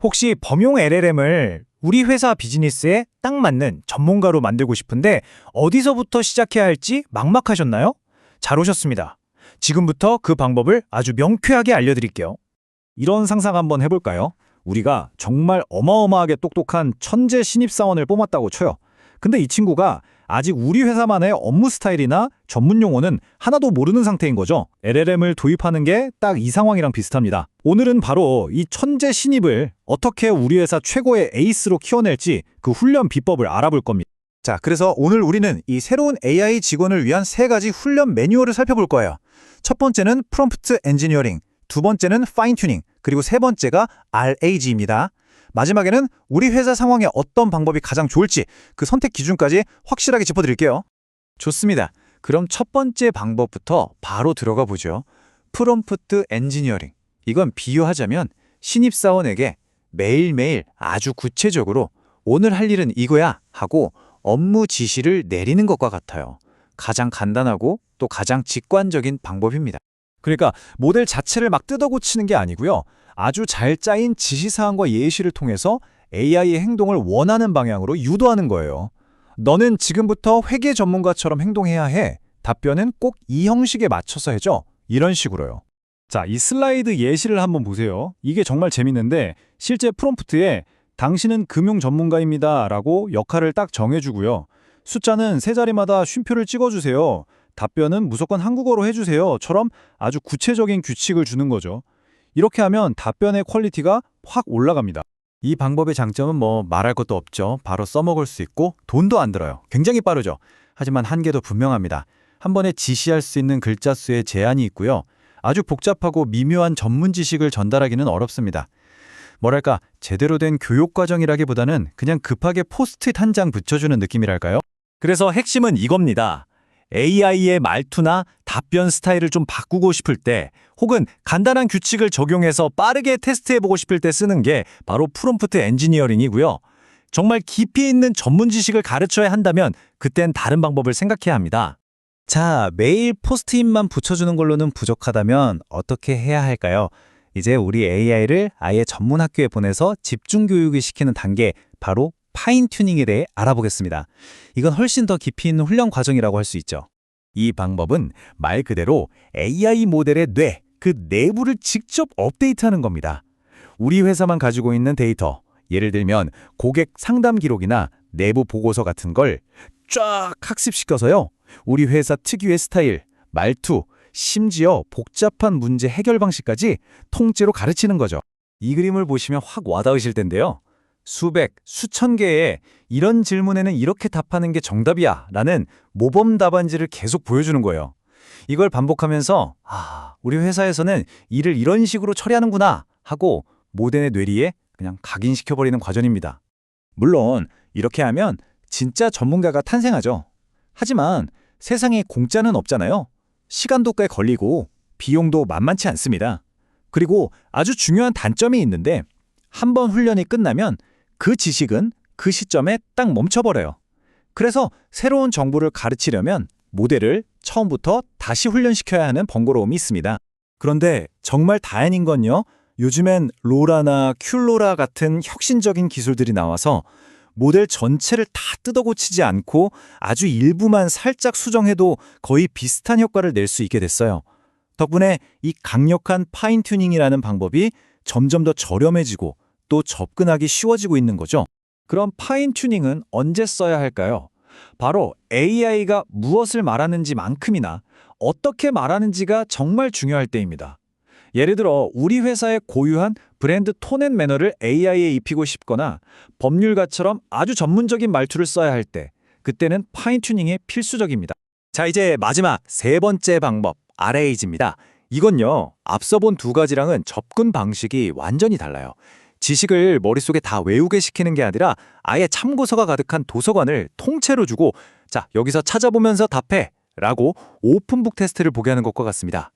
혹시 범용 LLM을 우리 회사 비즈니스에 딱 맞는 전문가로 만들고 싶은데 어디서부터 시작해야 할지 막막하셨나요? 잘 오셨습니다. 지금부터 그 방법을 아주 명쾌하게 알려드릴게요. 이런 상상 한번 해볼까요? 우리가 정말 어마어마하게 똑똑한 천재 신입사원을 뽑았다고 쳐요. 근데 이 친구가 아직 우리 회사만의 업무 스타일이나 전문 용어는 하나도 모르는 상태인 거죠. LLM을 도입하는 게 딱 이 상황이랑 비슷합니다. 오늘은 바로 이 천재 신입을 어떻게 우리 회사 최고의 에이스로 키워낼지 그 훈련 비법을 알아볼 겁니다. 자, 그래서 오늘 우리는 이 새로운 AI 직원을 위한 3가지 훈련 매뉴얼을 살펴볼 거예요. 첫 번째는 프롬프트 엔지니어링, 두 번째는 파인 튜닝, 그리고 세 번째가 RAG입니다. 마지막에는 우리 회사 상황에 어떤 방법이 가장 좋을지 그 선택 기준까지 확실하게 짚어드릴게요. 좋습니다. 그럼 첫 번째 방법부터 바로 들어가 보죠. 프롬프트 엔지니어링. 이건 비유하자면 신입사원에게 매일매일 아주 구체적으로 오늘 할 일은 이거야 하고 업무 지시를 내리는 것과 같아요. 가장 간단하고 또 가장 직관적인 방법입니다. 그러니까 모델 자체를 막 뜯어고치는 게 아니고요. 아주 잘 짜인 지시사항과 예시를 통해서 AI의 행동을 원하는 방향으로 유도하는 거예요. 너는 지금부터 회계 전문가처럼 행동해야 해. 답변은 꼭 이 형식에 맞춰서 해줘. 이런 식으로요. 자, 이 슬라이드 예시를 한번 보세요. 이게 정말 재밌는데 실제 프롬프트에 당신은 금융 전문가입니다 라고 역할을 딱 정해주고요. 숫자는 세 자리마다 쉼표를 찍어주세요. 답변은 무조건 한국어로 해주세요. 처럼 아주 구체적인 규칙을 주는 거죠. 이렇게 하면 답변의 퀄리티가 확 올라갑니다. 이 방법의 장점은 뭐 말할 것도 없죠. 바로 써먹을 수 있고 돈도 안 들어요. 굉장히 빠르죠. 하지만 한계도 분명합니다. 한 번에 지시할 수 있는 글자 수에 제한이 있고요. 아주 복잡하고 미묘한 전문 지식을 전달하기는 어렵습니다. 뭐랄까 제대로 된 교육과정이라기보다는 그냥 급하게 포스트잇 한 장 붙여주는 느낌이랄까요? 그래서 핵심은 이겁니다. AI의 말투나 답변 스타일을 좀 바꾸고 싶을 때 혹은 간단한 규칙을 적용해서 빠르게 테스트해보고 싶을 때 쓰는 게 바로 프롬프트 엔지니어링이고요. 정말 깊이 있는 전문 지식을 가르쳐야 한다면 그땐 다른 방법을 생각해야 합니다. 자, 매일 포스트잇만 붙여주는 걸로는 부족하다면 어떻게 해야 할까요? 이제 우리 AI를 아예 전문 학교에 보내서 집중 교육을 시키는 단계, 바로 파인 튜닝에 대해 알아보겠습니다. 이건 훨씬 더 깊이 있는 훈련 과정이라고 할 수 있죠. 이 방법은 말 그대로 AI 모델의 그 내부를 직접 업데이트하는 겁니다. 우리 회사만 가지고 있는 데이터, 예를 들면 고객 상담 기록이나 내부 보고서 같은 걸 쫙 학습시켜서요. 우리 회사 특유의 스타일, 말투, 심지어 복잡한 문제 해결 방식까지 통째로 가르치는 거죠. 이 그림을 보시면 확 와닿으실 텐데요. 수백, 수천 개의 이런 질문에는 이렇게 답하는 게 정답이야 라는 모범 답안지를 계속 보여주는 거예요. 이걸 반복하면서 우리 회사에서는 일을 이런 식으로 처리하는구나 하고 모델의 뇌리에 그냥 각인시켜버리는 과정입니다. 물론 이렇게 하면 진짜 전문가가 탄생하죠. 하지만 세상에 공짜는 없잖아요. 시간도 꽤 걸리고 비용도 만만치 않습니다. 그리고 아주 중요한 단점이 있는데 한 번 훈련이 끝나면 그 지식은 그 시점에 딱 멈춰버려요. 그래서 새로운 정보를 가르치려면 모델을 처음부터 다시 훈련시켜야 하는 번거로움이 있습니다. 그런데 정말 다행인 건요. 요즘엔 로라나 큐로라 같은 혁신적인 기술들이 나와서 모델 전체를 다 뜯어고치지 않고 아주 일부만 살짝 수정해도 거의 비슷한 효과를 낼 수 있게 됐어요. 덕분에 이 강력한 파인 튜닝이라는 방법이 점점 더 저렴해지고 또 접근하기 쉬워지고 있는 거죠. 그럼 파인 튜닝은 언제 써야 할까요? 바로 AI가 무엇을 말하는지만큼이나 어떻게 말하는지가 정말 중요할 때입니다. 예를 들어 우리 회사의 고유한 브랜드 톤 앤 매너를 AI에 입히고 싶거나 법률가처럼 아주 전문적인 말투를 써야 할 때, 그때는 파인 튜닝이 필수적입니다. 자, 이제 마지막 세 번째 방법, RAG입니다. 이건요, 앞서 본 두 가지랑은 접근 방식이 완전히 달라요. 지식을 머릿속에 다 외우게 시키는 게 아니라 아예 참고서가 가득한 도서관을 통째로 주고 자, 여기서 찾아보면서 답해 라고 오픈북 테스트를 보게 하는 것과 같습니다.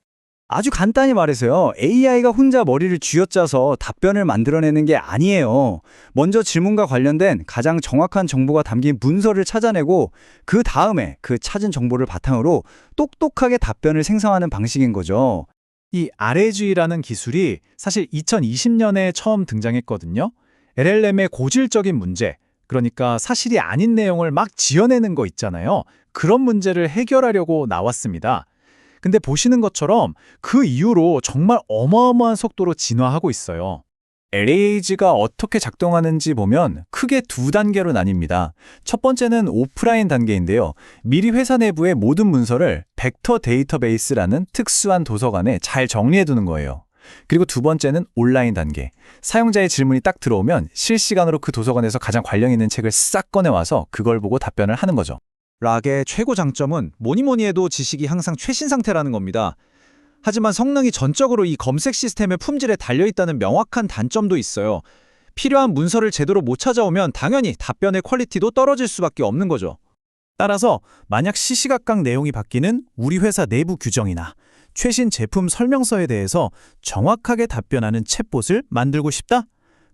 아주 간단히 말해서요. AI가 혼자 머리를 쥐어짜서 답변을 만들어내는 게 아니에요. 먼저 질문과 관련된 가장 정확한 정보가 담긴 문서를 찾아내고 그 다음에 그 찾은 정보를 바탕으로 똑똑하게 답변을 생성하는 방식인 거죠. 이 RAG라는 기술이 사실 2020년에 처음 등장했거든요. LLM의 고질적인 문제, 그러니까 사실이 아닌 내용을 막 지어내는 거 있잖아요. 그런 문제를 해결하려고 나왔습니다. 근데 보시는 것처럼 그 이후로 정말 어마어마한 속도로 진화하고 있어요. LAG가 어떻게 작동하는지 보면 크게 두 단계로 나뉩니다. 첫 번째는 오프라인 단계인데요. 미리 회사 내부의 모든 문서를 벡터 데이터베이스라는 특수한 도서관에 잘 정리해두는 거예요. 그리고 두 번째는 온라인 단계. 사용자의 질문이 딱 들어오면 실시간으로 그 도서관에서 가장 관련 있는 책을 싹 꺼내와서 그걸 보고 답변을 하는 거죠. 락의 최고 장점은 뭐니 해도 지식이 항상 최신 상태라는 겁니다. 하지만 성능이 전적으로 이 검색 시스템의 품질에 달려있다는 명확한 단점도 있어요. 필요한 문서를 제대로 못 찾아오면 당연히 답변의 퀄리티도 떨어질 수밖에 없는 거죠. 따라서 만약 시시각각 내용이 바뀌는 우리 회사 내부 규정이나 최신 제품 설명서에 대해서 정확하게 답변하는 챗봇을 만들고 싶다?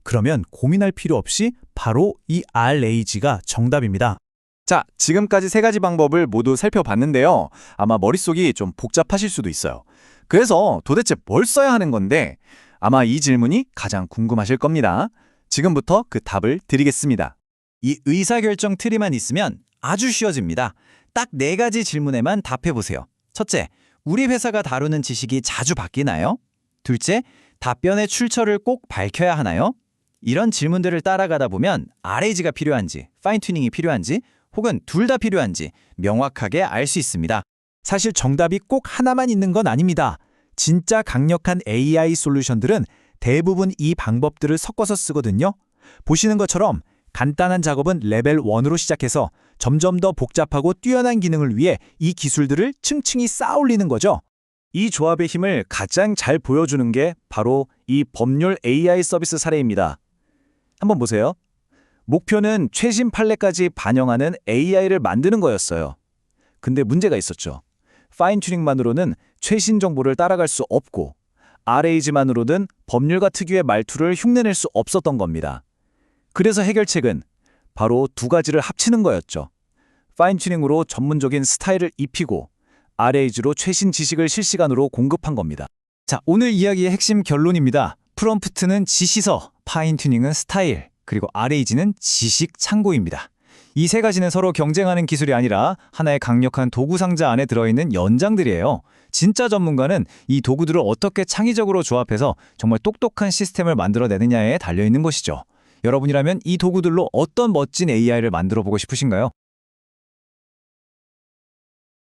그러면 고민할 필요 없이 바로 이 RAG가 정답입니다. 자, 지금까지 세 가지 방법을 모두 살펴봤는데요. 아마 머릿속이 좀 복잡하실 수도 있어요. 그래서 도대체 뭘 써야 하는 건데 아마 이 질문이 가장 궁금하실 겁니다. 지금부터 그 답을 드리겠습니다. 이 의사결정 트리만 있으면 아주 쉬워집니다. 딱 4가지 질문에만 답해보세요. 첫째, 우리 회사가 다루는 지식이 자주 바뀌나요? 둘째, 답변의 출처를 꼭 밝혀야 하나요? 이런 질문들을 따라가다 보면 RAG가 필요한지, 파인튜닝이 필요한지, 혹은 둘 다 필요한지 명확하게 알 수 있습니다. 사실 정답이 꼭 하나만 있는 건 아닙니다. 진짜 강력한 AI 솔루션들은 대부분 이 방법들을 섞어서 쓰거든요. 보시는 것처럼 간단한 작업은 레벨 1으로 시작해서 점점 더 복잡하고 뛰어난 기능을 위해 이 기술들을 층층이 쌓아 올리는 거죠. 이 조합의 힘을 가장 잘 보여주는 게 바로 이 법률 AI 서비스 사례입니다. 한번 보세요. 목표는 최신 판례까지 반영하는 AI를 만드는 거였어요. 근데 문제가 있었죠. 파인튜닝만으로는 최신 정보를 따라갈 수 없고 RAG만으로는 법률가 특유의 말투를 흉내낼 수 없었던 겁니다. 그래서 해결책은 바로 두 가지를 합치는 거였죠. 파인튜닝으로 전문적인 스타일을 입히고 RAG로 최신 지식을 실시간으로 공급한 겁니다. 자, 오늘 이야기의 핵심 결론입니다. 프롬프트는 지시서, 파인튜닝은 스타일, 그리고 RAG는 지식 창고입니다. 이 세 가지는 서로 경쟁하는 기술이 아니라 하나의 강력한 도구 상자 안에 들어있는 연장들이에요. 진짜 전문가는 이 도구들을 어떻게 창의적으로 조합해서 정말 똑똑한 시스템을 만들어내느냐에 달려있는 것이죠. 여러분이라면 이 도구들로 어떤 멋진 AI를 만들어 보고 싶으신가요?